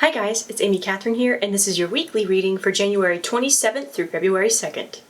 Hi guys, it's Amy Catherine here, and this is your weekly reading for January 27th through February 2nd.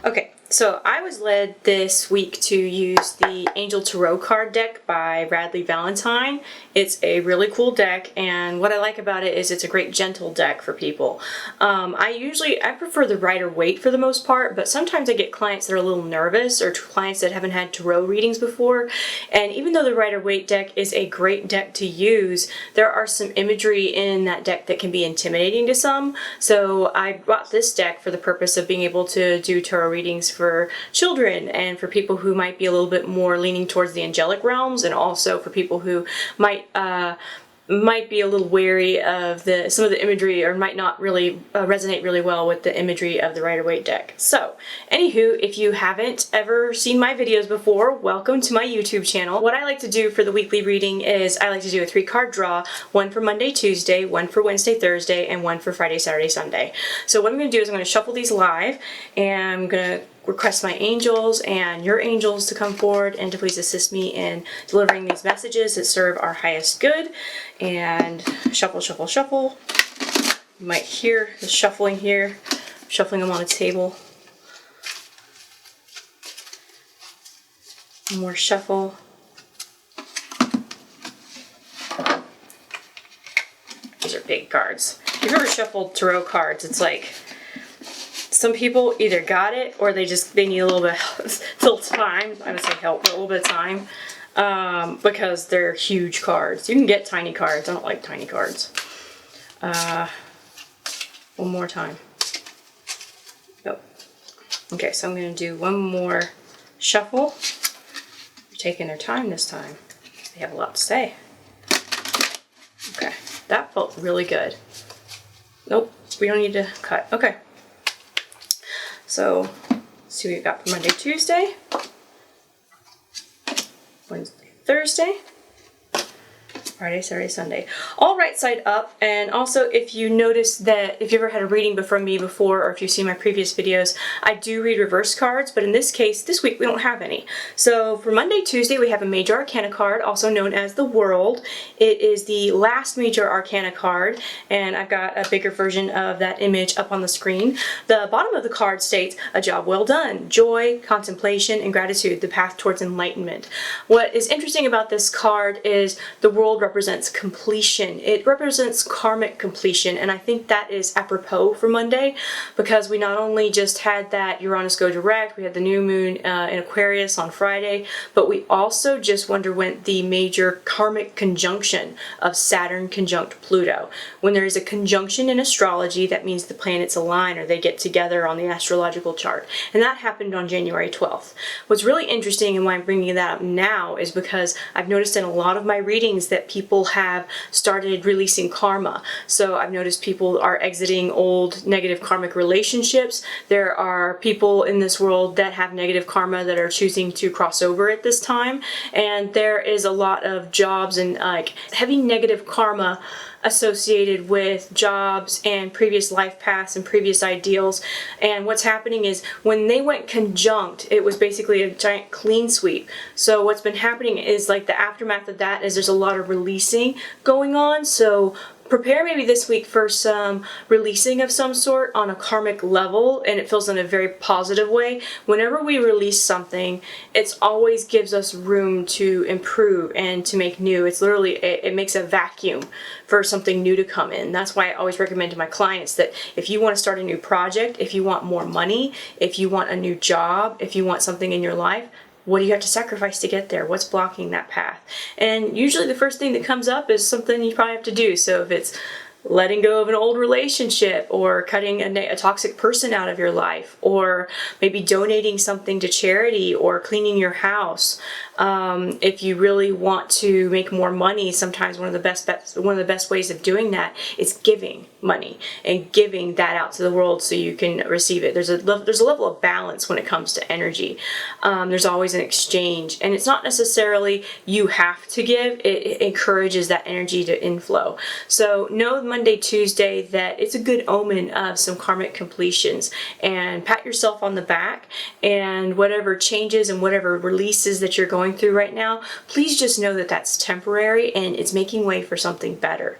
Okay, so I was led this week to use the Angel Tarot card deck by Radleigh Valentine. It's a really cool deck, and what I like about it is it's a great gentle deck for people. I prefer the Rider-Waite for the most part, but sometimes I get clients that are a little nervous or clients that haven't had tarot readings before. And even though the Rider-Waite deck is a great deck to use, there are some imagery in that deck that can be intimidating to some. So I bought this deck for the purpose of being able to do tarot readings for children and for people who might be a little bit more leaning towards the angelic realms, and also for people who might be a little wary of some of the imagery, or might not really resonate really well with the imagery of the Rider-Waite deck. So, anywho, if you haven't ever seen my videos before, welcome to my YouTube channel. What I like to do for the weekly reading is I like to do a 3-card draw, one for Monday, Tuesday, one for Wednesday, Thursday, and one for Friday, Saturday, Sunday. So what I'm going to do is I'm going to shuffle these live, and I'm going to request my angels and your angels to come forward and to please assist me in delivering these messages that serve our highest good. And shuffle, shuffle, shuffle. You might hear the shuffling here. I'm shuffling them on a table. One more shuffle. These are big cards. If you've ever shuffled tarot cards, it's like some people either got it or they need a little bit of time. I would say help, but a little bit of time, because they're huge cards. You can get tiny cards. I don't like tiny cards. One more time. Nope. Okay, so I'm going to do one more shuffle. They're taking their time this time. They have a lot to say. Okay, that felt really good. Nope, we don't need to cut. Okay. So, let's see what we've got for Monday, Tuesday, Wednesday, Thursday, Friday, Saturday, Sunday. All right side up. And also, if you notice that, if you ever had a reading from me before, or if you've seen my previous videos, I do read reverse cards, but in this case, this week, we don't have any. So for Monday, Tuesday, we have a Major Arcana card, also known as the World. It is the last Major Arcana card, and I've got a bigger version of that image up on the screen. The bottom of the card states, "A job well done, joy, contemplation, and gratitude, the path towards enlightenment." What is interesting about this card is the World represents completion. It represents karmic completion, and I think that is apropos for Monday, because we not only just had that Uranus go direct, we had the new moon in Aquarius on Friday, but we also just underwent the major karmic conjunction of Saturn conjunct Pluto. When there is a conjunction in astrology, that means the planets align, or they get together on the astrological chart, and that happened on January 12th. What's really interesting, and why I'm bringing that up now, is because I've noticed in a lot of my readings that people have started releasing karma. So I've noticed people are exiting old negative karmic relationships. There are people in this world that have negative karma that are choosing to cross over at this time. And there is a lot of jobs and heavy negative karma associated with jobs and previous life paths and previous ideals. And what's happening is when they went conjunct, it was basically a giant clean sweep. So what's been happening is, like, the aftermath of that is there's a lot of releasing going on. So prepare maybe this week for some releasing of some sort on a karmic level, and it feels in a very positive way. Whenever we release something, it always gives us room to improve and to make new. It's literally, it makes a vacuum for something new to come in. That's why I always recommend to my clients that if you want to start a new project, if you want more money, if you want a new job, if you want something in your life, what do you have to sacrifice to get there? What's blocking that path? And usually the first thing that comes up is something you probably have to do. So if it's letting go of an old relationship, or cutting a toxic person out of your life, or maybe donating something to charity, or cleaning your house. If you really want to make more money, sometimes one of the best ways of doing that is giving money and giving that out to the world so you can receive it. There's a level of balance when it comes to energy. There's always an exchange, and it's not necessarily you have to give. It encourages that energy to inflow. So know Monday, Tuesday that it's a good omen of some karmic completions, and pat yourself on the back, and whatever changes and whatever releases that you're going through right now, please just know that that's temporary and it's making way for something better.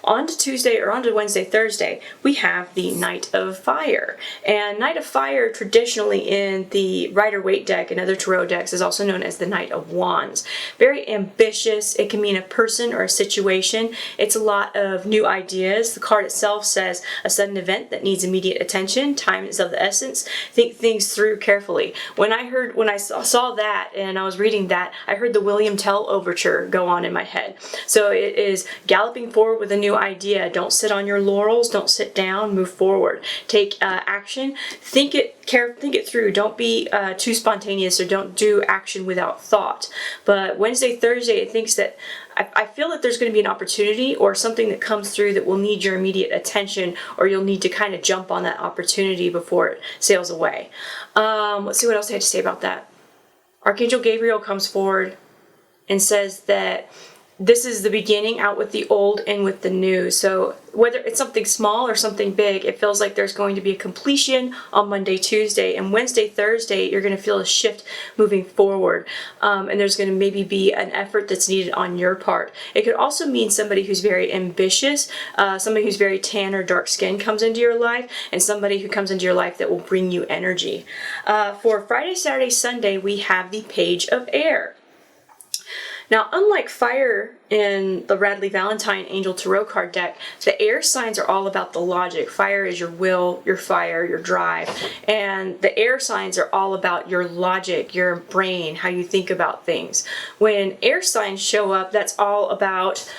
On to Tuesday, or on to Wednesday, Thursday, we have the Knight of Fire. And Knight of Fire, traditionally in the Rider-Waite deck and other tarot decks, is also known as the Knight of Wands. Very ambitious. It can mean a person or a situation. It's a lot of new ideas. The card itself says a sudden event that needs immediate attention. Time is of the essence. Think things through carefully. When I saw that and I was reading that, I heard the William Tell overture go on in my head. So it is galloping forward with a new idea. Don't sit on your laurels. Don't sit down. Move forward. Take action. Think it through. Don't be too spontaneous, or don't do action without thought. But Wednesday, Thursday, it thinks that I feel that there's going to be an opportunity or something that comes through that will need your immediate attention, or you'll need to kind of jump on that opportunity before it sails away. Let's see what else I had to say about that. Archangel Gabriel comes forward and says that this is the beginning, out with the old, in with the new. So whether it's something small or something big, it feels like there's going to be a completion on Monday, Tuesday, and Wednesday, Thursday, you're going to feel a shift moving forward. And there's going to maybe be an effort that's needed on your part. It could also mean somebody who's very ambitious, somebody who's very tan or dark skinned comes into your life, and somebody who comes into your life that will bring you energy. For Friday, Saturday, Sunday, we have the Page of Air. Now, unlike fire in the Radleigh Valentine Angel Tarot card deck, the air signs are all about the logic. Fire is your will, your fire, your drive. And the air signs are all about your logic, your brain, how you think about things. When air signs show up, that's all about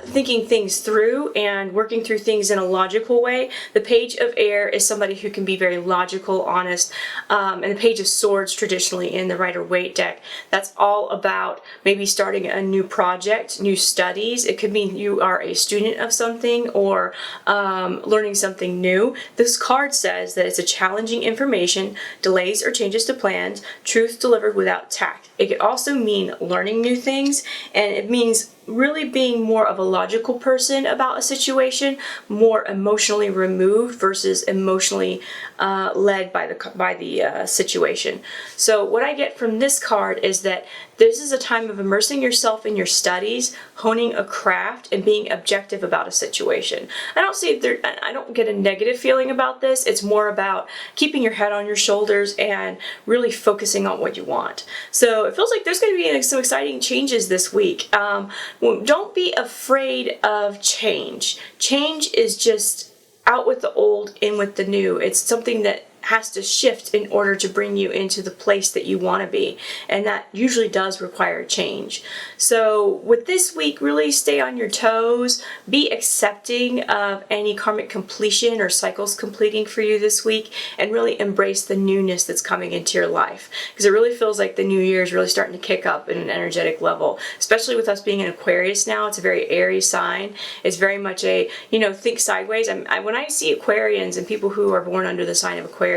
thinking things through and working through things in a logical way. The Page of Air is somebody who can be very logical, honest. And the Page of Swords, traditionally in the Rider-Waite deck, that's all about maybe starting a new project, new studies. It could mean you are a student of something, or learning something new. This card says that it's a challenging information, delays or changes to plans, truth delivered without tact. It could also mean learning new things, and it means really being more of a logical person about a situation, more emotionally removed versus emotionally led by the situation. So what I get from this card is that this is a time of immersing yourself in your studies, honing a craft, and being objective about a situation. I don't get a negative feeling about this. It's more about keeping your head on your shoulders and really focusing on what you want. So it feels like there's going to be some exciting changes this week. Don't be afraid of change. Change is just out with the old, in with the new. It's something that has to shift in order to bring you into the place that you want to be, and that usually does require change. So with this week, really stay on your toes, be accepting of any karmic completion or cycles completing for you this week, and really embrace the newness that's coming into your life, because it really feels like the new year is really starting to kick up in an energetic level, especially with us being in Aquarius now. It's a very airy sign. It's very much a, think sideways. When I see Aquarians and people who are born under the sign of Aquarius,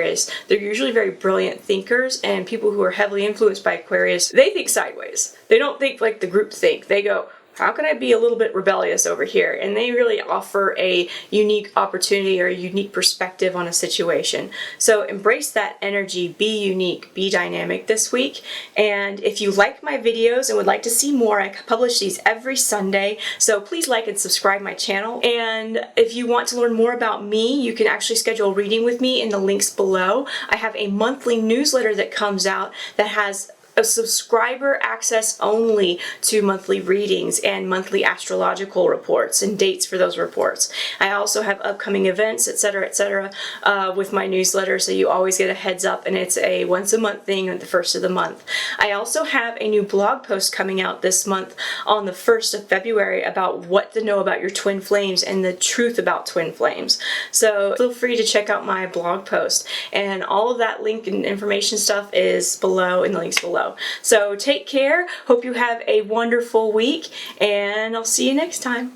they're usually very brilliant thinkers, and people who are heavily influenced by Aquarius, they think sideways. They don't think like the group think. They go, how can I be a little bit rebellious over here? And they really offer a unique opportunity or a unique perspective on a situation. So embrace that energy, be unique, be dynamic this week. And if you like my videos and would like to see more, I publish these every Sunday. So please like and subscribe my channel. And if you want to learn more about me, you can actually schedule a reading with me in the links below. I have a monthly newsletter that comes out that has a subscriber access only to monthly readings and monthly astrological reports and dates for those reports. I also have upcoming events, etc., with my newsletter, so you always get a heads up, and it's a once a month thing at the first of the month. I also have a new blog post coming out this month on the 1st of February about what to know about your twin flames and the truth about twin flames. So feel free to check out my blog post, and all of that link and information stuff is below in the links below. So take care. Hope you have a wonderful week, and I'll see you next time.